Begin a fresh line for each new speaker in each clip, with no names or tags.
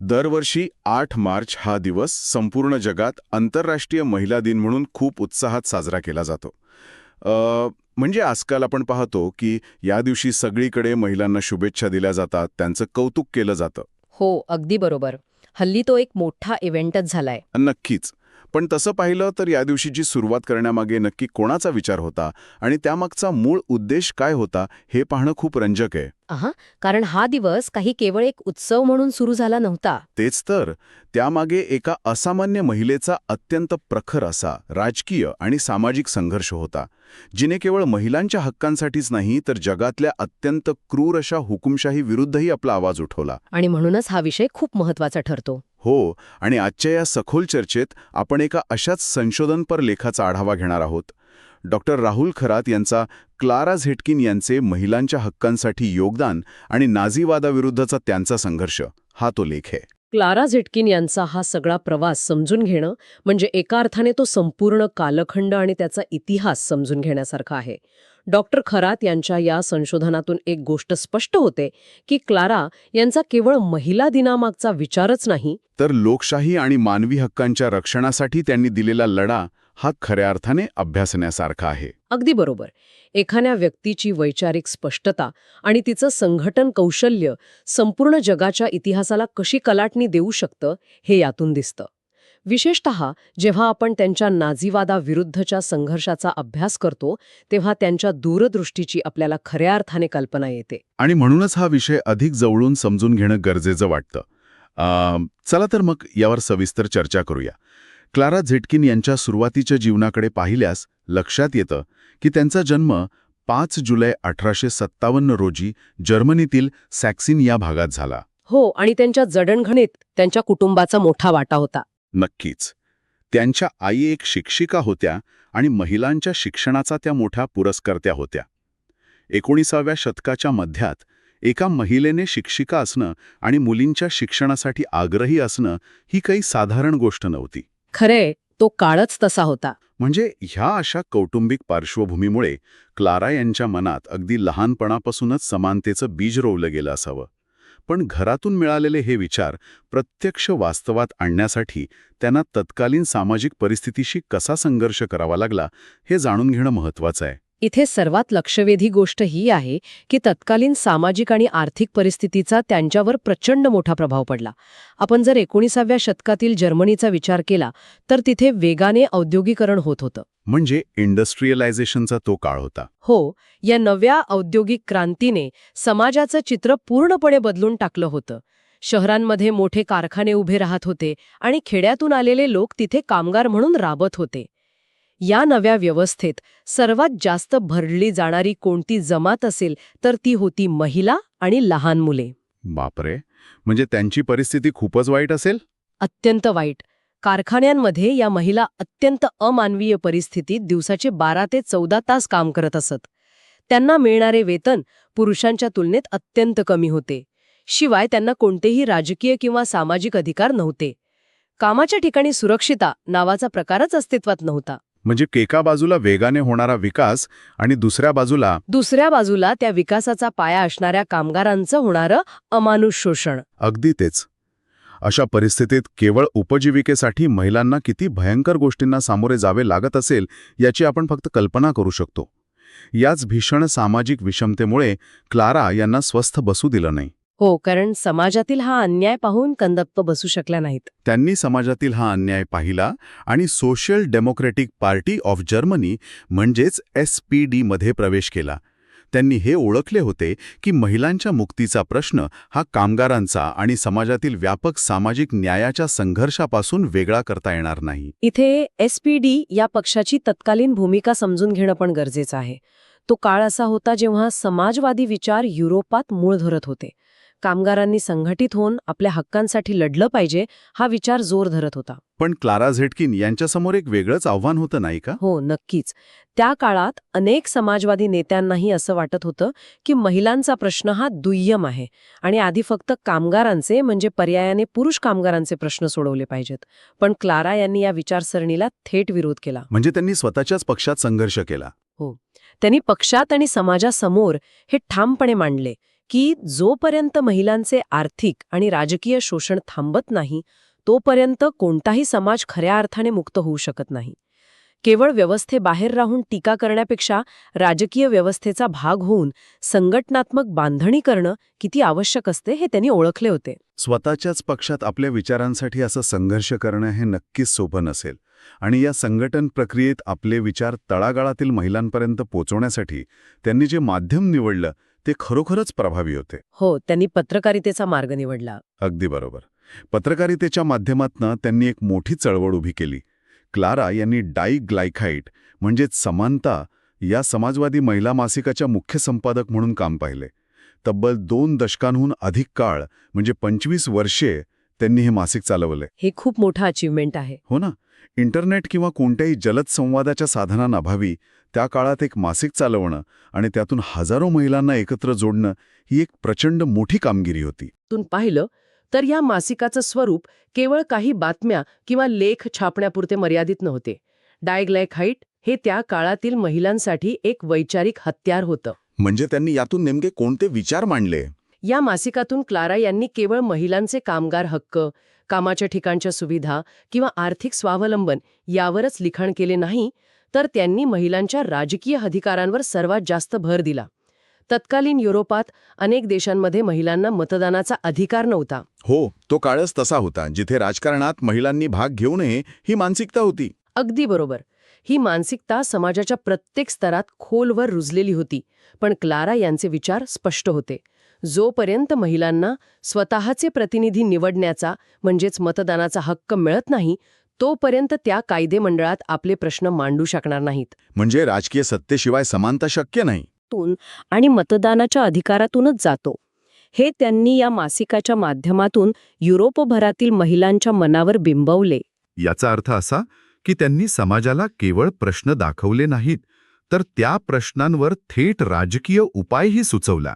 दरवर्षी 8 मार्च हा दिवस संपूर्ण जगात आंतरराष्ट्रीय महिला दिन म्हणून खूप उत्साहात साजरा केला जातो. म्हणजे आजकाल आपण पाहतो की या दिवशी सगळीकडे महिलांना शुभेच्छा दिल्या जातात, त्यांचं कौतुक केलं जातं.
हो, अगदी बरोबर. हल्ली तो एक मोठा इव्हेंटच झालाय.
नक्कीच. पण तसं पाहिलं तर या दिवशीची सुरुवात करण्यामागे नक्की कोणाचा विचार होता आणि त्यामागचा मूळ उद्देश काय होता हे पाहणं खूप रंजक आहे.
कारण हा दिवस काही केवळ एक उत्सव म्हणून सुरू झाला नव्हता.
तेच तर, त्यामागे एका असामान्य महिलेचा अत्यंत प्रखर असा राजकीय आणि सामाजिक संघर्ष होता, जिने केवळ महिलांच्या हक्कांसाठीच नाही तर जगातल्या अत्यंत क्रूर अशा हुकुमशाही विरुद्धही आपला आवाज उठवला.
आणि म्हणूनच हा विषय खूप महत्वाचा ठरतो.
हो, आणि आजच्या या सखोल चर्चेत आपण एका अशाच संशोधनपर लेखाचा आढावा घेणार आहोत. डॉक्टर राहुल खरात यांचा क्लारा झेटकिन यांचे महिलांच्या हक्कांसाठी योगदान आणि नाझीवादाविरुद्धचा त्यांचा संघर्ष, हा तो लेख आहे.
क्लारा झेटकिन यांचा हा सगळा प्रवास समजून घेणं म्हणजे एका अर्थाने तो संपूर्ण कालखंड आणि त्याचा इतिहास समजून घेण्यासारखा आहे. डॉक्टर खरात यांच्या या संशोधनातून एक गोष्ट स्पष्ट होते की क्लारा यांचा केवळ महिला दिनामागचा विचारच नाही,
तर लोकशाही आणि मानवी हक्कांच्या रक्षणासाठी त्यांनी दिलेला लढा हा खऱ्या अर्थाने अभ्यासण्यासारखा आहे.
अगदी बरोबर. एखाद्या व्यक्तीची वैचारिक स्पष्टता आणि तिचं संघटन कौशल्य संपूर्ण जगाच्या इतिहासाला कशी कलाटणी देऊ शकतं हे यातून दिसतं. विशेषतः जेव्हा आपण त्यांच्या नाझीवादाविरुद्धच्या संघर्षाचा अभ्यास करतो तेव्हा त्यांच्या दूरदृष्टीची आपल्याला खऱ्या अर्थाने कल्पना येते.
आणि म्हणूनच हा विषय अधिक जवळून समजून घेणं गरजेचं वाटतं. चला तर मग यावर सविस्तर चर्चा करूया. क्लारा झेटकिन यांच्या सुरुवातीच्या जीवनाकडे पाहिल्यास लक्षात येतं की त्यांचा जन्म 5 जुलै 1857 रोजी जर्मनीतील सॅक्सिन या भागात झाला.
हो, आणि त्यांच्या जडणघडणीत त्यांच्या कुटुंबाचा मोठा वाटा होता.
नक्कीच. त्यांच्या आई एक शिक्षिका होत्या आणि महिलांच्या शिक्षणाचा त्या मोठ्या पुरस्कर्त्या होत्या. 19व्या शतकाच्या मध्यात एका महिलेने शिक्षिका असणं आणि मुलींच्या शिक्षणासाठी आग्रही असणं ही काही साधारण गोष्ट नव्हती.
खरे, तो काळच तसा होता.
म्हणजे ह्या अशा कौटुंबिक पार्श्वभूमीमुळे क्लारा यांच्या मनात अगदी लहानपणापासूनच समानतेचं बीज रोवलं गेलं असावं. पण घरातून मिळालेले हे विचार प्रत्यक्ष वास्तवात आणण्यासाठी त्यांना तत्कालीन सामाजिक परिस्थितीशी कसा संघर्ष करावा लागला हे जाणून घेणं महत्त्वाचं आहे.
इथे सर्वात लक्षवेधी गोष्ट ही आहे की तत्कालीन सामाजिक आणि आर्थिक परिस्थितीचा त्यांच्यावर प्रचंड मोठा प्रभाव पडला. आपण जर 19व्या शतकातील जर्मनीचा विचार केला तर तिथे वेगाने औद्योगिकरण होत होतं.
म्हणजे इंडस्ट्रियलायझेशनचा तो काळ होता.
हो, या नव्या औद्योगिक क्रांतीने समाजाचं चित्र पूर्णपणे बदलून टाकलं होतं. शहरांमध्ये मोठे कारखाने उभे राहत होते आणि खेड्यातून आलेले लोक तिथे कामगार म्हणून राबत होते. या नव्या व्यवस्थेत सर्वात जास्त भरडली जाणारी कोणती जमात असेल तर ती होती महिला आणि लहान मुले.
बापरे, म्हणजे त्यांची परिस्थिती खूपच वाईट असेल.
अत्यंत वाईट. कारखान्यांमध्ये या महिला अत्यंत अमानवीय परिस्थितीत दिवसाचे 12 ते 14 तास काम करत असत. त्यांना मिळणारे वेतन पुरुषांच्या तुलनेत अत्यंत कमी होते. शिवाय त्यांना कोणतेही राजकीय किंवा सामाजिक अधिकार नव्हते. कामाच्या ठिकाणी सुरक्षिता नावाचा प्रकारच अस्तित्वात नव्हता.
म्हणजे एका बाजूला वेगाने होणारा विकास आणि दुसऱ्या बाजूला
त्या विकासाचा पाया असणाऱ्या कामगारांचं होणारं अमानुष शोषण.
अगदी तेच. अशा परिस्थितीत केवळ उपजीविकेसाठी महिलांना किती भयंकर गोष्टींना सामोरे जावे लागत असेल याची आपण फक्त कल्पना करू शकतो. याच भीषण सामाजिक विषमतेमुळे क्लारा यांना स्वस्थ बसू दिलं नाही.
हो, कारण समाजातील हा अन्याय पाहून कंदप्प बसू शकल्या नाहीत.
त्यांनी समाजातील हा अन्याय पाहिला आणि social democratic party of Germany म्हणजेच SPD मध्ये प्रवेश केला. त्यांनी हे ओळखले होते की महिलांच्या मुक्तीचा प्रश्न हा कामगारांचा आणि समाजातील व्यापक सामाजिक न्यायाच्या संघर्षापासून वेगळा करता येणार नाही.
इथे SPD या पक्षाची तत्कालीन भूमिका समजून घेणं पण गरजेचं आहे. तो काळ असा होता जेव्हा समाजवादी विचार युरोपात मूळ धरत होते. कामगारांनी संघटित होऊन आपल्या हक्कांसाठी लढलं पाहिजे हा विचार जोर धरत होता.
पण क्लारा झेटकिन यांच्यासमोर एक वेगळंच आव्हान होतं, नाही का?
हो, नक्कीच. त्या काळात अनेक समाजवादी नेत्यांनाही असं वाटत होतं की महिलांचा प्रश्न हा दुय्यम आहे आणि आधी फक्त कामगारांचे म्हणजे पर्यायाने पुरुष कामगारांचे प्रश्न सोडवले पाहिजेत. पण क्लारा यांनी या विचारसरणीला थेट विरोध केला.
म्हणजे त्यांनी स्वतःच्याच पक्षात संघर्ष केला.
हो, त्यांनी पक्षात आणि समाजासमोर हे ठामपणे मांडले की जोपर्यंत महिलांचे आर्थिक आणि राजकीय शोषण थांबत नाही तोपर्यंत कोणताही समाज खऱ्या अर्थाने मुक्त होऊ शकत नाही. केवळ व्यवस्थेबाहेर राहून टीका करण्यापेक्षा राजकीय व्यवस्थेचा भाग होऊन संघटनात्मक बांधणी करणं किती आवश्यक असते हे त्यांनी ओळखले होते.
स्वतःच्याच पक्षात आपल्या विचारांसाठी असं संघर्ष करणं हे नक्कीच सोपं नसेल आणि या संघटन प्रक्रियेत आपले विचार तळागाळातील महिलांपर्यंत पोचवण्यासाठी त्यांनी जे माध्यम निवडलं ते खरोखरच प्रभावी होते.
हो, त्यांनी पत्रकारितेचा मार्ग निवडला.
अगदी बरोबर. पत्रकारितेच्या माध्यमातून त्यांनी एक मोठी चळवळ उभी केली. क्लारा यांनी डायग्लायकाइट म्हणजेच समानता या समाजवादी महिला मासिकाच्या मुख्य संपादक म्हणून काम पाहिले. तब्बल 2 दशकांहून अधिक काळ म्हणजे 25 वर्षे त्यांनी हे मासिक चालवले.
हे खूप मोठं अचीवमेंट आहे.
हो ना. इंटरनेट किंवा कोणत्याही जलद संवादाच्या साधनांअभावी त्या काळात एक मासिक चालवणं आणि त्यातून हजारो महिलांना एकत्र जोडणं ही एक प्रचंड मोठी कामगिरी होती.
तून पाहिलं तर या मासिकाचं स्वरूप केवळ काही बातम्या किंवा लेख छापण्यापुरते मर्यादित नव्हते. डायग्लायकाइट हे त्या काळातील महिलांसाठी एक वैचारिक हत्यार होतं.
म्हणजे त्यांनी यातून नेमके कोणते विचार मांडले?
या मासिकातून क्लारा यांनी केवळ महिलांचे कामगार हक्क, कामाच्या ठिकाणच्या सुविधा किंवा आर्थिक स्वावलंबन यावरच लिखाण केले नाही, तर त्यांनी महिलांच्या राजकीय अधिकारांवर सर्वात जास्त भर दिला. तत्कालीन युरोपात अनेक देशांमध्ये महिलांना मतदानाचा अधिकार नव्हता.
हो, तो काळच तसा होता जिथे राजकारणात महिलांनी भाग घेऊ नये ही मानसिकता होती.
अगदी बरोबर. ही मानसिकता समाजाच्या प्रत्येक स्तरात खोलवर रुजलेली होती. पण क्लारा यांचे विचार स्पष्ट होते. जोपर्यंत महिलांना स्वतःचे प्रतिनिधी निवडण्याचा म्हणजेच मतदानाचा हक्क मिळत नाही तोपर्यंत त्या कायदेमंडळात आपले प्रश्न मांडू शकणार नाहीत.
म्हणजे राजकीय सत्तेशिवाय समानता शक्य नाही.
आणि मतदानाच्या अधिकारातूनच जातो. हे त्यांनी या मासिकाच्या माध्यमातून युरोपभरातील महिलांच्या मनावर बिंबवले.
याचा अर्थ असा की त्यांनी समाजाला केवळ प्रश्न दाखवले नाहीत, तर त्या प्रश्नांवर थेट राजकीय उपायही सुचवला.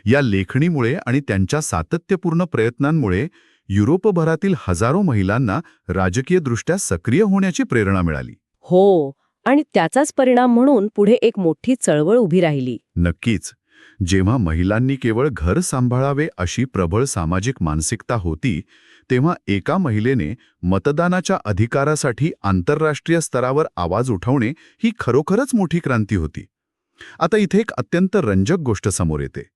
या लेखणीमुळे आणि त्यांच्या सातत्यपूर्ण प्रयत्नांमुळे युरोपभरातील हजारो महिलांना राजकीयदृष्ट्या सक्रिय होण्याची प्रेरणा मिळाली.
हो, आणि त्याचाच परिणाम म्हणून पुढे एक मोठी चळवळ उभी राहिली.
नक्कीच. जेव्हा महिलांनी केवळ घर सांभाळावे अशी प्रबळ सामाजिक मानसिकता होती, तेव्हा एका महिलेने मतदानाच्या अधिकारासाठी आंतरराष्ट्रीय स्तरावर आवाज उठवणे ही खरोखरच मोठी क्रांती होती. आता इथे एक अत्यंत रंजक गोष्ट समोर येते.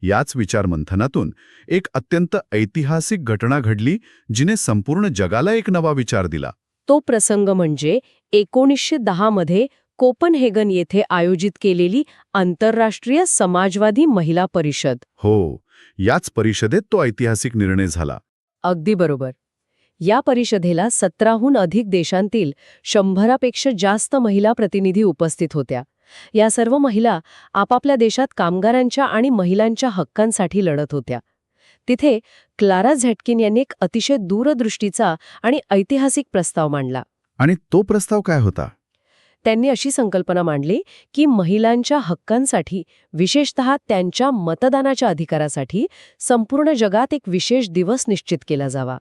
याच विचारमंथनातून एक अत्यंत ऐतिहासिक घटना घडली जिने संपूर्ण जगाला एक नवा विचार दिला.
तो प्रसंग म्हणजे 1910 मध्ये कोपनहेगन येथे आयोजित केलेली आंतरराष्ट्रीय समाजवादी महिला परिषद.
हो, याच परिषदेत तो ऐतिहासिक निर्णय झाला.
अगदी बरोबर. या परिषदेला 17हून अधिक देशांतील 100पेक्षा जास्त महिला प्रतिनिधी उपस्थित होत्या. या सर्व महिला आपापल्या देशात कामगारांच्या आणि महिलांच्या हक्कांसाठी लढत होत्या. तिथे क्लारा झेटकिन यांनी एक अतिशय दूरदृष्टीचा आणि ऐतिहासिक प्रस्ताव मांडला.
आणि तो प्रस्ताव काय होता?
त्यांनी अशी संकल्पना मांडली की महिलांच्या हक्कांसाठी, विशेषतः त्यांच्या मतदानाच्या अधिकारासाठी संपूर्ण जगात एक विशेष दिवस निश्चित केला जावा.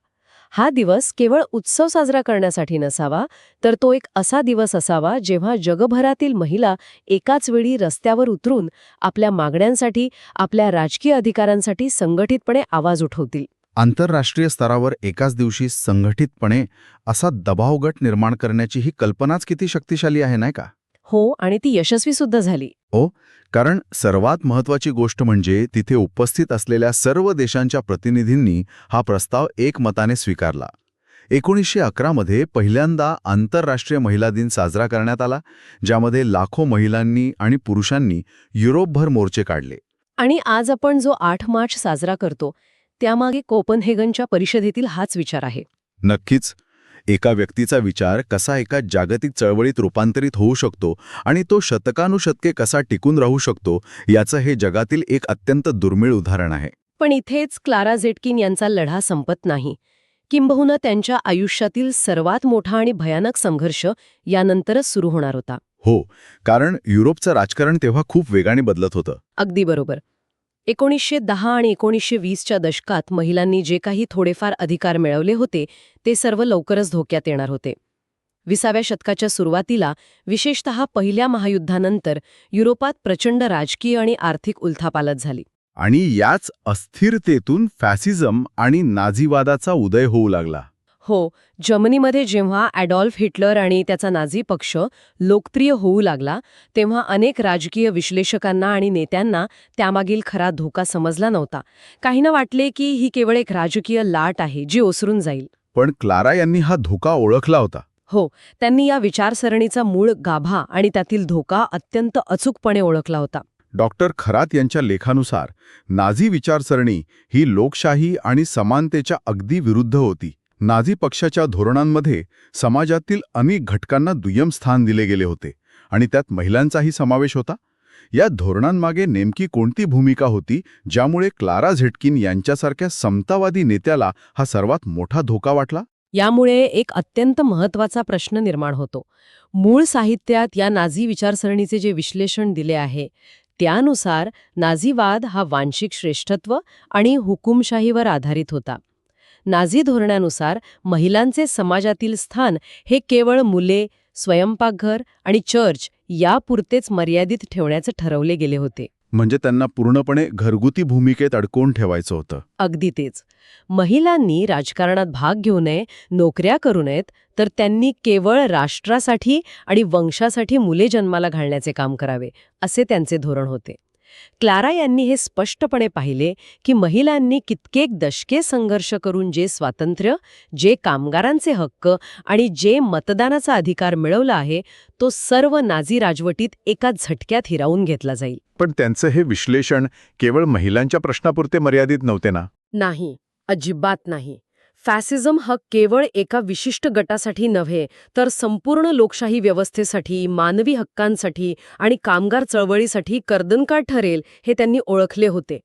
हा दिवस केवळ उत्सव साजरा करण्यासाठी नसावा, तर तो एक असा दिवस असावा जेव्हा जगभरातील महिला एकाच वेळी रस्त्यावर उतरून आपल्या मागण्यांसाठी, आपल्या राजकीय अधिकारांसाठी संघटितपणे आवाज उठवतील.
आंतरराष्ट्रीय स्तरावर एकाच दिवशी संघटितपणे असा दबाव गट निर्माण करण्याची ही कल्पनाच किती शक्तिशाली आहे, नाही का?
हो, आणि ती यशस्वी सुद्धा झाली.
हो, कारण सर्वात महत्त्वाची गोष्ट म्हणजे तिथे उपस्थित असलेल्या सर्व देशांच्या प्रतिनिधींनी हा प्रस्ताव एकमताने स्वीकारला. 1911 मध्ये पहिल्यांदा आंतरराष्ट्रीय महिला दिन साजरा करण्यात आला, ज्यामध्ये लाखो महिलांनी आणि पुरुषांनी युरोपभर मोर्चे काढले.
आणि आज आपण जो 8 मार्च साजरा करतो त्यामागे कोपनहेगनच्या परिषदेतील हाच विचार आहे.
नक्कीच. एका व्यक्तीचा विचार कसा एका जागतिक चळवळीत रूपांतरित होऊ शकतो आणि तो शतकानुशतके कसा टिकून राहू शकतो याचं हे जगातील एक अत्यंत दुर्मिळ उदाहरण आहे.
पण इथेच क्लारा झेटकिन यांचा लढा संपत नाही. किंबहुना त्यांच्या आयुष्यातील सर्वात मोठा आणि भयानक संघर्ष यानंतरच सुरू होणार होता.
हो, कारण युरोपचं राजकारण तेव्हा खूप वेगाने बदलत होतं.
अगदी बरोबर. 1910 आणि 1920च्या दशकात महिलांनी जे काही थोडेफार अधिकार मिळवले होते ते सर्व लवकरच धोक्यात येणार होते. 20व्या शतकाच्या सुरुवातीला, विशेषतः पहिल्या महायुद्धानंतर युरोपात प्रचंड राजकीय आणि आर्थिक उलथापालथ झाली.
आणि याच अस्थिरतेतून फॅसिझम आणि नाझीवादाचा उदय होऊ लागला.
हो, जर्मनीमध्ये जेव्हा ॲडॉल्फ हिटलर आणि त्याचा नाझी पक्ष लोकप्रिय होऊ लागला, तेव्हा अनेक राजकीय विश्लेषकांना आणि नेत्यांना त्यामागील खरा धोका समजला नव्हता. काहींना वाटले की ही केवळ एक राजकीय लाट आहे जी ओसरून जाईल.
पण क्लारा यांनी हा धोका ओळखला होता.
हो, त्यांनी या विचारसरणीचा मूळ गाभा आणि त्यातील धोका अत्यंत अचूकपणे ओळखला होता.
डॉक्टर खरात यांच्या लेखानुसार नाझी विचारसरणी ही लोकशाही आणि समानतेच्या अगदी विरुद्ध होती. नाझी पक्षाच्या धोरणांमध्ये समाजातील अनेक घटकांना दुय्यम स्थान दिले गेले होते आणि त्यात महिलांचाही समावेश होता. या धोरणांमागे नेमकी कोणती भूमिका होती ज्यामुळे क्लारा झेटकिन यांच्यासारख्या समतावादी नेत्याला हा सर्वात मोठा धोका वाटला?
यामुळे एक अत्यंत महत्त्वाचा प्रश्न निर्माण होतो. मूळ साहित्यात या नाझी विचारसरणीचे जे विश्लेषण दिले आहे त्यानुसार नाझीवाद हा वांशिक श्रेष्ठत्व आणि हुकुमशाहीवर आधारित होता. नाझी धोरणानुसार महिलांचे समाजातील स्थान हे केवळ मुले, स्वयंपाकघर आणि चर्च यापुरतेच मर्यादित ठेवण्याचे ठरवले गेले होते.
म्हणजे त्यांना पूर्णपणे घरगुती भूमिकेत अडकवून ठेवायचं होतं.
अगदी तेच. महिलांनी राजकारणात भाग घेऊ नये, नोकऱ्या करू नयेत, तर त्यांनी केवळ राष्ट्रासाठी आणि वंशासाठी मुले जन्माला घालण्याचे काम करावे, असे त्यांचे धोरण होते. क्लारा यांनी हे स्पष्टपणे पाहिले की महिलांनी कित्येक दशके संघर्ष करून जे स्वातंत्र्य, जे कामगारांचे हक्क आणि जे मतदानाचा अधिकार मिळवला आहे, तो सर्व नाझी राजवटीत एका झटक्यात हिरावून घेतला जाईल.
पण त्यांचं हे विश्लेषण केवळ महिलांच्या प्रश्नापुरते मर्यादित नव्हते ना?
नाही, अजिबात नाही. फॅसिझम हा केवळ एका विशिष्ट गटासाठी नव्हे, तर संपूर्ण लोकशाही व्यवस्थेसाठी, मानवी हक्कांसाठी आणि कामगार चळवळीसाठी कर्दनकाठ ठरेल हे त्यांनी ओळखले होते.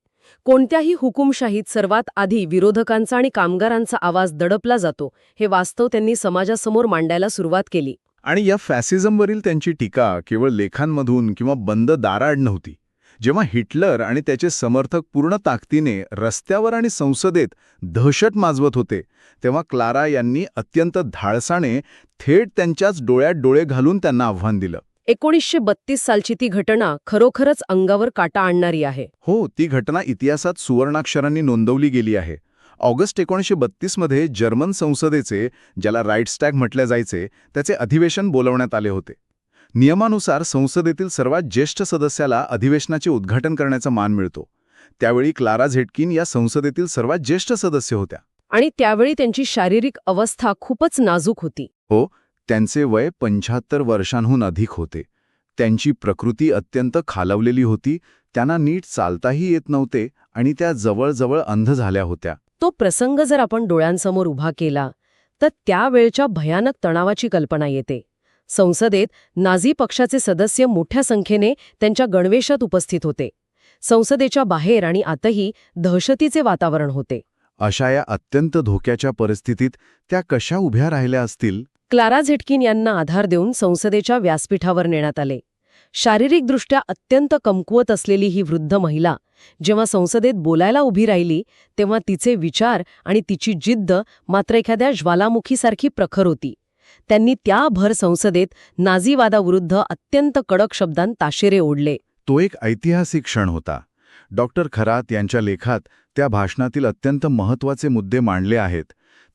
कोणत्याही हुकुमशाहीत सर्वात आधी विरोधकांचा आणि कामगारांचा आवाज दडपला जातो, हे वास्तव त्यांनी समाजासमोर मांडायला सुरुवात केली.
आणि या फॅसिझमवरील त्यांची टीका केवळ लेखांमधून किंवा बंद दाराआड नव्हती. जेव्हा हिटलर आणि त्याचे समर्थक पूर्ण ताकदीने रस्त्यावर आणि संसदेत दहशत माजवत होते, तेव्हा क्लारा यांनी अत्यंत धाडसाने थेट त्यांच्याच डोळ्यात डोळे घालून त्यांना आव्हान दिलं.
1932 सालची ती घटना खरोखरच अंगावर काटा आणणारी आहे.
हो, ती घटना इतिहासात सुवर्णाक्षरांनी नोंदवली गेली आहे. ऑगस्ट 1932 मध्ये जर्मन संसदेचे, ज्याला राईट्सटॅग म्हटले जायचे, त्याचे अधिवेशन बोलवण्यात आले होते. नियमानुसार संसदेतील सर्वात ज्येष्ठ सदस्याला अधिवेशनाचे उद्घाटन करण्याचा मान मिळतो. त्यावेळी क्लारा झेटकिन या संसदेतील सर्वात ज्येष्ठ सदस्य होत्या.
आणि त्यावेळी त्यांची शारीरिक अवस्था खूपच नाजूक होती.
हो, त्यांचे वय 75 वर्षांहून अधिक होते. त्यांची प्रकृती अत्यंत खालावलेली होती. त्यांना नीट चालताही येत नव्हते आणि त्या जवळजवळ अंध झाल्या होत्या.
तो प्रसंग जर आपण डोळ्यांसमोर उभा केला तर त्यावेळच्या भयानक तणावाची कल्पना येते. संसदेत नाझी पक्षाचे सदस्य मोठ्या संख्येने त्यांच्या गणवेशात उपस्थित होते. संसदेच्या बाहेर आणि आतही दहशतीचे वातावरण होते.
अशा या अत्यंत धोक्याच्या परिस्थितीत त्या कशा उभ्या राहिल्या असतील?
क्लारा झेटकिन यांना आधार देऊन संसदेच्या व्यासपीठावर नेण्यात आले. शारीरिकदृष्ट्या अत्यंत कमकुवत असलेली ही वृद्ध महिला जेव्हा संसदेत बोलायला उभी राहिली, तेव्हा तिचे विचार आणि तिची जिद्द मात्र एखाद्या ज्वालामुखीसारखी प्रखर होती. त्यांनी त्या भर संसदेत नाझीवादाविरुद्ध अत्यंत कडक शब्दांत ताशेरे ओढले.
तो एक ऐतिहासिक क्षण होता. डॉक्टर खरात यांच्या लेखात त्या भाषणातील अत्यंत महत्त्वाचे मुद्दे मांडले आहेत.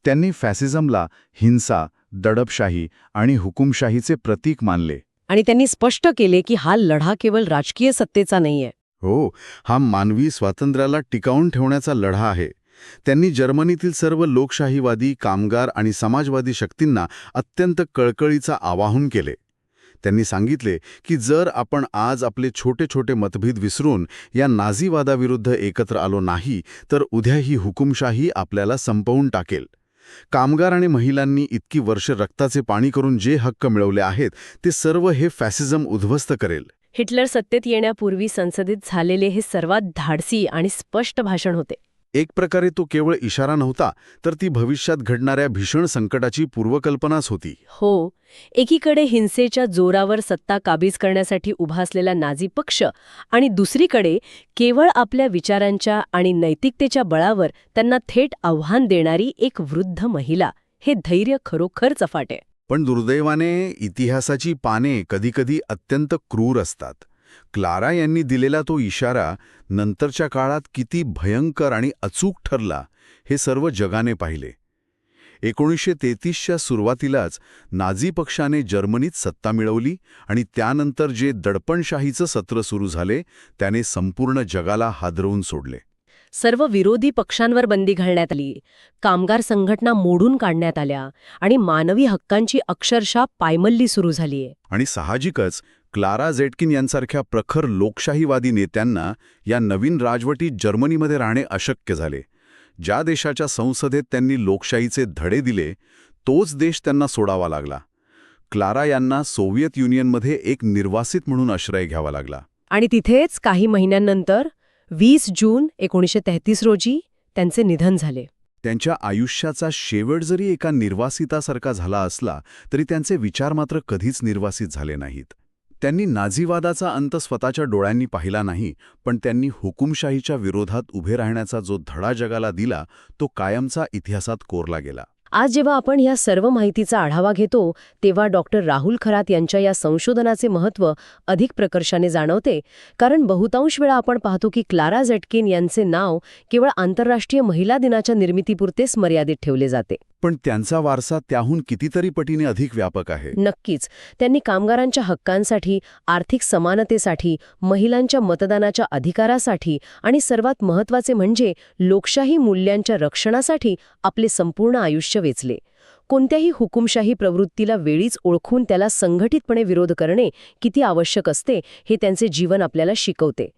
त्यांनी फॅसिझमला हिंसा, दडपशाही आणि हुकुमशाहीचे प्रतीक मानले.
आणि त्यांनी स्पष्ट केले की हा लढा केवळ राजकीय सत्तेचा नाहीये.
हो, हा मानवी स्वातंत्र्याला टिकावून ठेवण्याचा लढा आहे. त्यांनी जर्मनीतील सर्व लोकशाहीवादी, कामगार आणि समाजवादी शक्तींना अत्यंत कळकळीचं आवाहन केले. त्यांनी सांगितले की जर आपण आज आपले छोटे छोटे मतभेद विसरून या नाझीवादाविरुद्ध एकत्र आलो नाही, तर उद्या ही हुकुमशाही आपल्याला संपवून टाकेल. कामगार आणि महिलांनी इतकी वर्ष रक्ताचे पाणी करून जे हक्क मिळवले आहेत, ते सर्व हे फॅसिझम उद्ध्वस्त करेल.
हिटलर सत्तेत येण्यापूर्वी संसदेत झालेले हे सर्वात धाडसी आणि स्पष्ट भाषण होते.
एक प्रकारे तो केवळ इशारा नव्हता, तर ती भविष्यात घडणाऱ्या भीषण संकटाची पूर्वकल्पनाच होती.
हो, एकीकडे हिंसेच्या जोरावर सत्ता काबीज करण्यासाठी उभा असलेला नाझी पक्ष आणि दुसरीकडे केवळ आपल्या विचारांच्या आणि नैतिकतेच्या बळावर त्यांना थेट आव्हान देणारी एक वृद्ध महिला. हे धैर्य खरोखर अफाट आहे.
पण दुर्दैवाने इतिहासाची पाने कधीकधी अत्यंत क्रूर असतात. क्लारा यांनी दिलेला तो इशारा नंतरच्या काळात किती भयंकर आणि अचूक ठरला हे सर्व जगाने पाहिले. 1933च्या सुरुवातीलाच नाझी पक्षाने जर्मनीत सत्ता मिळवली आणि त्यानंतर जे दडपणशाहीचं सत्र सुरू झाले त्याने संपूर्ण जगाला हादरवून सोडले.
सर्व विरोधी पक्षांवर बंदी घालण्यात आली, कामगार संघटना मोडून काढण्यात आल्या आणि मानवी हक्कांची अक्षरशः पायमल्ली सुरू झालीय.
आणि साहजिकच क्लारा झेटकिन यांसारख्या प्रखर लोकशाहीवादी नेत्यांना या नवीन राजवटीत जर्मनीमध्ये राहणे अशक्य झाले. ज्या देशाच्या संसदेत त्यांनी लोकशाहीचे धडे दिले तोच देश त्यांना सोडावा लागला. क्लारा यांना सोव्हिएत युनियनमध्ये एक निर्वासित म्हणून आश्रय घ्यावा लागला.
आणि तिथेच काही महिन्यांनंतर 20 जून 1933 रोजी त्यांचे निधन झाले.
त्यांच्या आयुष्याचा शेवट जरी एका निर्वासितासारखा झाला असला तरी त्यांचे विचार मात्र कधीच निर्वासित झाले नाहीत. त्यांनी नाझीवादाचा अंत स्वतःच्या डोळ्यांनी पाहिला नाही, पण त्यांनी हुकुमशाहीच्या विरोधात उभे राहण्याचा जो धडा जगाला दिला तो कायमचा इतिहासात कोरला गेला.
आज जेव्हा आपण या सर्व माहितीचा आढावा घेतो तेव्हा डॉक्टर राहुल खरात यांच्या या संशोधनाचे महत्त्व अधिक प्रकर्षाने जाणवते. कारण बहुतांश वेळा आपण पाहतो की क्लारा झेटकिन यांचे नाव केवळ आंतरराष्ट्रीय महिला दिनाच्या निर्मितीपुरतेच मर्यादित ठेवले जाते.
पण त्यांचा वारसा त्याहून कितीतरी पटीने अधिक व्यापक आहे.
नक्कीच. त्यांनी कामगारांच्या हक्कांसाठी, आर्थिक समानतेसाठी, महिलांच्या मतदानाच्या अधिकारासाठी आणि सर्वात महत्त्वाचे म्हणजे लोकशाही मूल्यांच्या रक्षणासाठी आपले संपूर्ण आयुष्य वेचले. कोणत्याही हुकुमशाही प्रवृत्तीला वेळीच ओळखून त्याला संघटितपणे विरोध करणे किती आवश्यक असते हे त्यांचे जीवन आपल्याला शिकवते.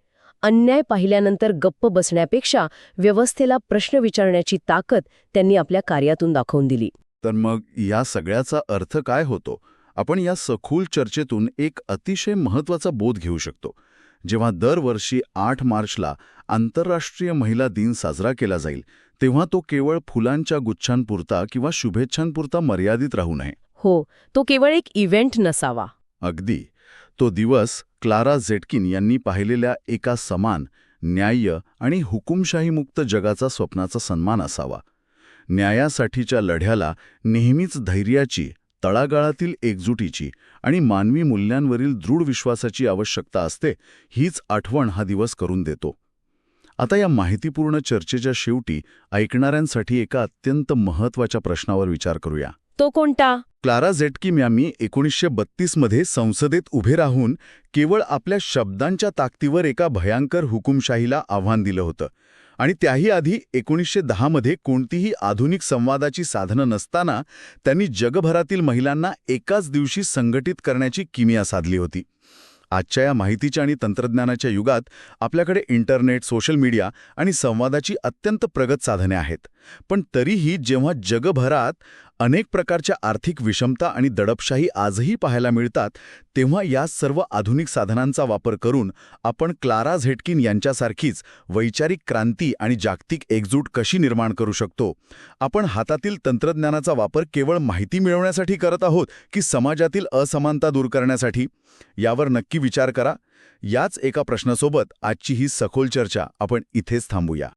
अन्याय पाहिल्यानंतर गप्प बसण्यापेक्षा व्यवस्थेला प्रश्न विचारण्याची ताकद त्यांनी आपल्या कार्यातून दाखवून दिली.
तर मग या सगळ्याचा अर्थ काय होतो? आपण या सखोल चर्चेतून एक अतिशय महत्त्वाचा बोध घेऊ शकतो. जेव्हा दरवर्षी 8 मार्चला आंतरराष्ट्रीय महिला दिन साजरा केला जाईल तेव्हा तो केवळ फुलांच्या गुच्छांपुरता किंवा शुभेच्छांपुरता मर्यादित राहू नये.
हो, तो केवळ एक इव्हेंट नसावा.
अगदी. तो दिवस क्लारा झेटकिन यांनी पाहिलेल्या एका समान, न्याय्य आणि हुकुमशाहीमुक्त जगाचा स्वप्नाचा सन्मान असावा. न्यायासाठीच्या लढ्याला नेहमीच धैर्याची, तळागाळातील एकजुटीची आणि मानवी मूल्यांवरील दृढ विश्वासाची आवश्यकता असते, हीच आठवण हा दिवस करून देतो. आता या माहितीपूर्ण चर्चेच्या शेवटी ऐकणाऱ्यांसाठी एका अत्यंत महत्त्वाच्या प्रश्नावर विचार करूया.
तो कोणता?
क्लारा झेटकिन यांनी 1932 मध्ये संसदेत उभे राहून केवळ आपल्या शब्दांच्या ताकदीवर एका भयंकर हुकुमशाहीला आव्हान दिलं होतं. आणि त्याही आधी 1910 मध्ये कोणतीही आधुनिक संवादाची साधनं नसताना त्यांनी जगभरातील महिलांना एकाच दिवशी संघटित करण्याची किमया साधली होती. आजच्या या माहितीच्या आणि तंत्रज्ञानाच्या युगात आपल्याकडे इंटरनेट, सोशल मीडिया आणि संवादाची अत्यंत प्रगत साधने आहेत. पण तरीही जेव्हा जगभरात अनेक प्रकारच्या आर्थिक विषमता आणि दडपशाही आजही पाहायला मिळतात, तेव्हा या सर्व आधुनिक साधनांचा वापर करून आपण क्लारा झेटकिन यांच्यासारखीच वैचारिक क्रांती आणि जागतिक एकजूट कशी निर्माण करू शकतो? आपण हातातील तंत्रज्ञानाचा वापर केवळ माहिती मिळवण्यासाठी करत आहोत की समाजातील असमानता दूर करण्यासाठी? यावर नक्की विचार करा. याच एका प्रश्नासोबत आजची ही सखोल चर्चा आपण इथेच थांबूया.